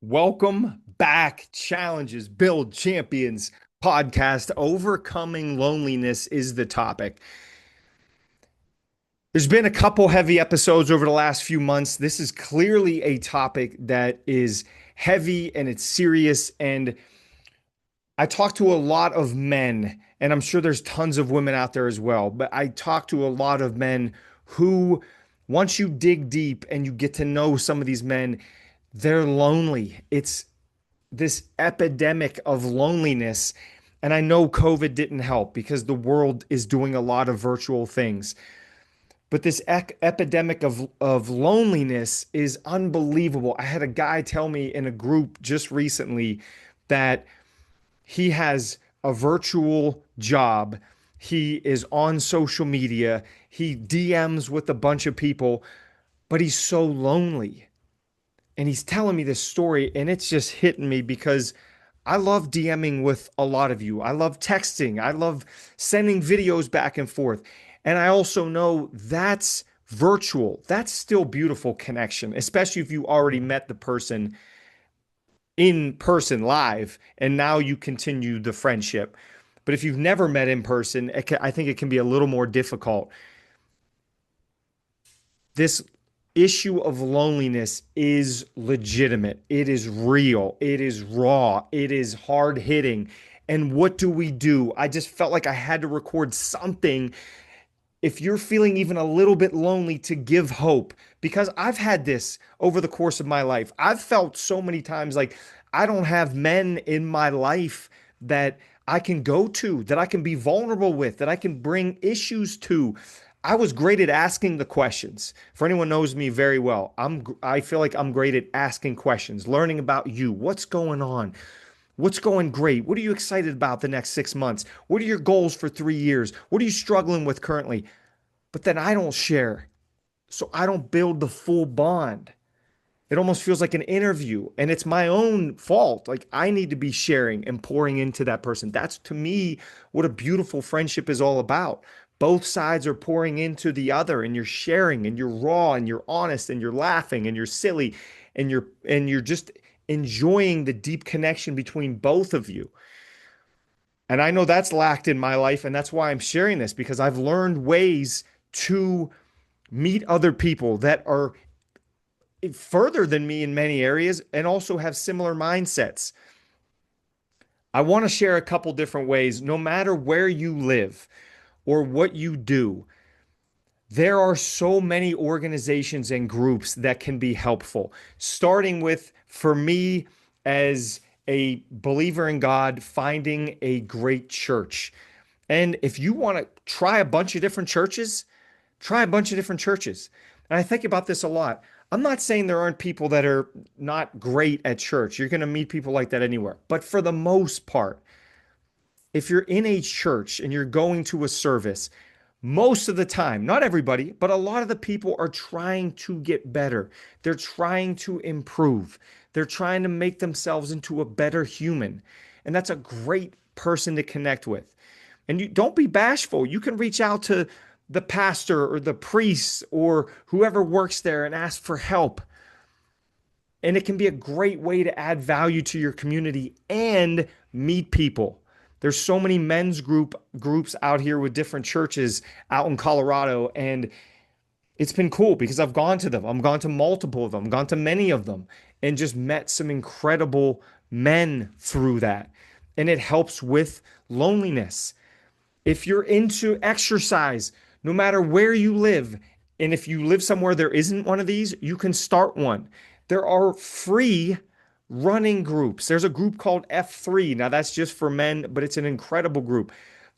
Welcome back, Challenges Build Champions podcast. Overcoming loneliness is the topic. There's been a couple heavy episodes over the last few months. This is clearly a topic that is heavy and it's serious. And I talk to a lot of men, and I'm sure there's tons of women out there as well, but I talk to a lot of men who, once you dig deep and you get to know some of these men, they're lonely. It's this epidemic of loneliness. And I know COVID didn't help because the world is doing a lot of virtual things. But this epidemic of loneliness is unbelievable. I had a guy tell me in a group just recently that he has a virtual job. He is on social media. He DMs with a bunch of people, but he's so lonely. And he's telling me this story, and it's just hitting me because I love DMing with a lot of you. I love texting. I love sending videos back and forth. And I also know that's virtual. That's still beautiful connection, especially if you already met the person in person live and now you continue the friendship. But if you've never met in person, I think it can be a little more difficult. This issue of loneliness is legitimate. It is real. It is raw. It is hard hitting. And what do we do? I just felt like I had to record something if you're feeling even a little bit lonely to give hope, because I've had this over the course of my life. I've felt so many times like I don't have men in my life that I can go to, that I can be vulnerable with, that I can bring issues to. I was great at asking the questions. For anyone who knows me very well, I feel like I'm great at asking questions, learning about you. What's going on? What's going great? What are you excited about the next 6 months? What are your goals for 3 years? What are you struggling with currently? But then I don't share. So I don't build the full bond. It almost feels like an interview, and it's my own fault. Like I need to be sharing and pouring into that person. That's to me what a beautiful friendship is all about. Both sides are pouring into the other, and you're sharing, and you're raw, and you're honest, and you're laughing, and you're silly, and you're just enjoying the deep connection between both of you. And I know that's lacked in my life, and that's why I'm sharing this because I've learned ways to meet other people that are further than me in many areas and also have similar mindsets. I want to share a couple different ways, no matter where you live or what you do. There are so many organizations and groups that can be helpful, starting with, for me, as a believer in God, finding a great church. And if you want to try a bunch of different churches, try a bunch of different churches. And I think about this a lot. I'm not saying there aren't people that are not great at church. You're going to meet people like that anywhere. But for the most part, if you're in a church and you're going to a service, most of the time, not everybody, but a lot of the people are trying to get better. They're trying to improve. They're trying to make themselves into a better human. And that's a great person to connect with. And you don't be bashful. You can reach out to the pastor or the priest or whoever works there and ask for help. And it can be a great way to add value to your community and meet people. There's so many groups out here with different churches out in Colorado, and it's been cool because I've gone to them. I've gone to multiple of them, I've gone to many of them, and just met some incredible men through that. And it helps with loneliness. If you're into exercise, no matter where you live, and if you live somewhere there isn't one of these, you can start one. There are free running groups. There's a group called F3. Now, that's just for men, but it's an incredible group.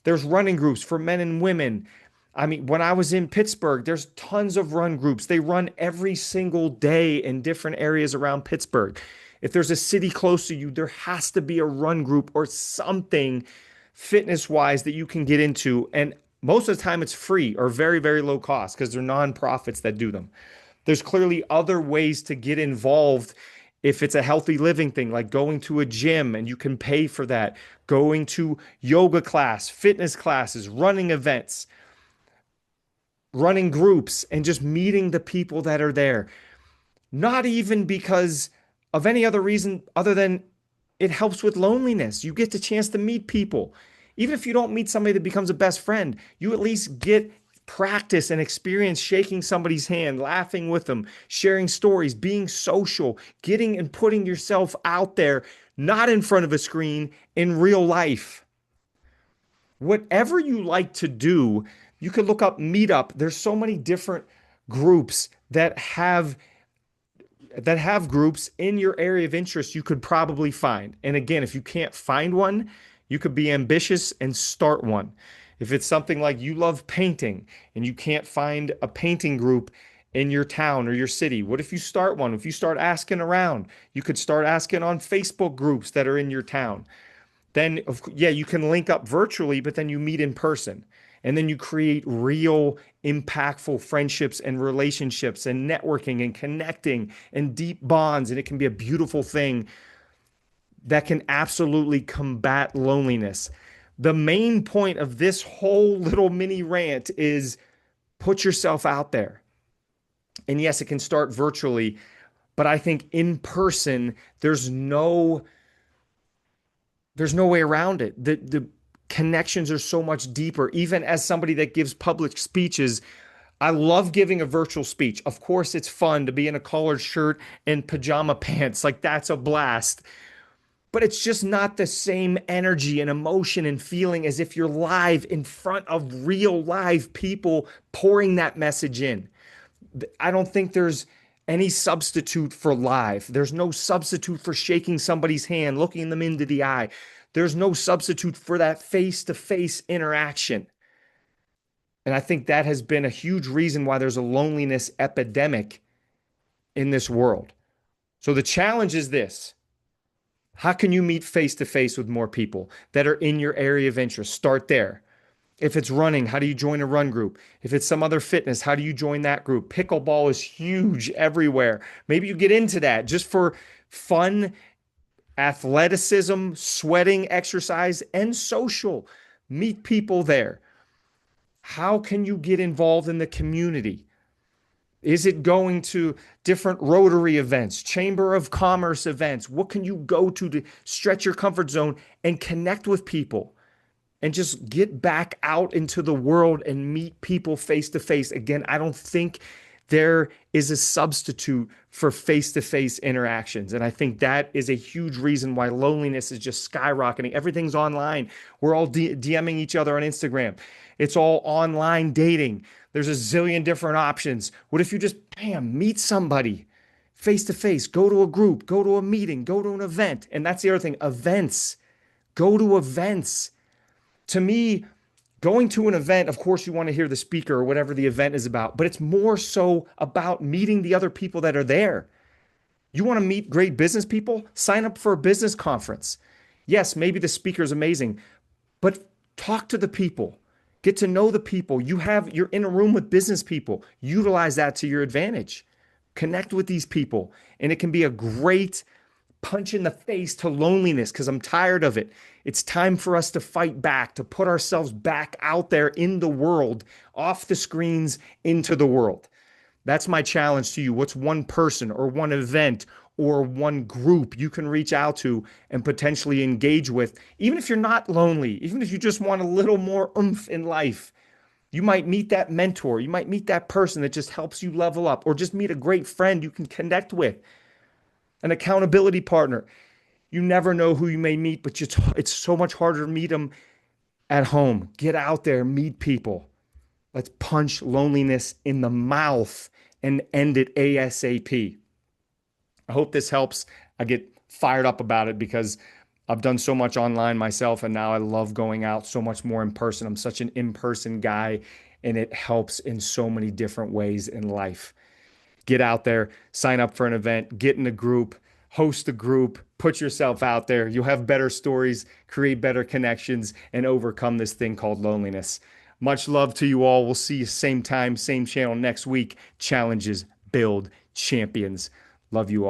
There's running groups for men and women. I mean, when I was in Pittsburgh, there's tons of run groups. They run every single day in different areas around Pittsburgh. If there's a city close to you, there has to be a run group or something fitness wise that you can get into. And most of the time, it's free or very, very low cost because they're nonprofits that do them. There's clearly other ways to get involved if it's a healthy living thing, like going to a gym and you can pay for that, going to yoga class, fitness classes, running events, running groups, and just meeting the people that are there. Not even because of any other reason other than it helps with loneliness. You get the chance to meet people. Even if you don't meet somebody that becomes a best friend, you at least get practice and experience shaking somebody's hand, laughing with them, sharing stories, being social, getting and putting yourself out there, not in front of a screen, in real life. Whatever you like to do, you could look up Meetup. There's so many different groups that have groups in your area of interest you could probably find. And again, if you can't find one, you could be ambitious and start one. If it's something like you love painting and you can't find a painting group in your town or your city, what if you start one? If you start asking around, you could start asking on Facebook groups that are in your town. Then yeah, you can link up virtually, but then you meet in person. And then you create real impactful friendships and relationships and networking and connecting and deep bonds. And it can be a beautiful thing that can absolutely combat loneliness. The main point of this whole little mini rant is put yourself out there. And yes, it can start virtually, but I think in person, there's no way around it. The connections are so much deeper. Even as somebody that gives public speeches, I love giving a virtual speech. Of course, it's fun to be in a collared shirt and pajama pants. Like that's a blast. But it's just not the same energy and emotion and feeling as if you're live in front of real live people pouring that message in. I don't think there's any substitute for live. There's no substitute for shaking somebody's hand, looking them into the eye. There's no substitute for that face to face interaction. And I think that has been a huge reason why there's a loneliness epidemic in this world. So the challenge is this: how can you meet face to face with more people that are in your area of interest? Start there. If it's running, how do you join a run group? If it's some other fitness, how do you join that group? Pickleball is huge everywhere. Maybe you get into that just for fun, athleticism, sweating, exercise, and social. Meet people there. How can you get involved in the community? Is it going to different Rotary events, Chamber of Commerce events? What can you go to stretch your comfort zone and connect with people? And just get back out into the world and meet people face to face. Again, I don't think there is a substitute for face to face interactions. And I think that is a huge reason why loneliness is just skyrocketing. Everything's online. We're all DMing each other on Instagram. It's all online dating. There's a zillion different options. What if you just, bam, meet somebody face to face, go to a group, go to a meeting, go to an event? And that's the other thing, events. Go to events. To me, going to an event, of course, you want to hear the speaker or whatever the event is about, but it's more so about meeting the other people that are there. You want to meet great business people? Sign up for a business conference. Yes, maybe the speaker is amazing, but talk to the people. Get to know the people. You're in a room with business people. Utilize that to your advantage. Connect with these people, and it can be a great punch in the face to loneliness because I'm tired of it. It's time for us to fight back, to put ourselves back out there in the world, off the screens, into the world. That's my challenge to you. What's one person or one event or one group you can reach out to and potentially engage with, even if you're not lonely, even if you just want a little more oomph in life? You might meet that mentor. You might meet that person that just helps you level up, or just meet a great friend you can connect with, an accountability partner. You never know who you may meet, but it's so much harder to meet them at home. Get out there, meet people. Let's punch loneliness in the mouth and end it ASAP. I hope this helps. I get fired up about it because I've done so much online myself, and now I love going out so much more in person. I'm such an in-person guy, and it helps in so many different ways in life. Get out there, sign up for an event, get in a group, host a group, put yourself out there. You'll have better stories, create better connections, and overcome this thing called loneliness. Much love to you all. We'll see you same time, same channel next week. Challenges build champions. Love you all.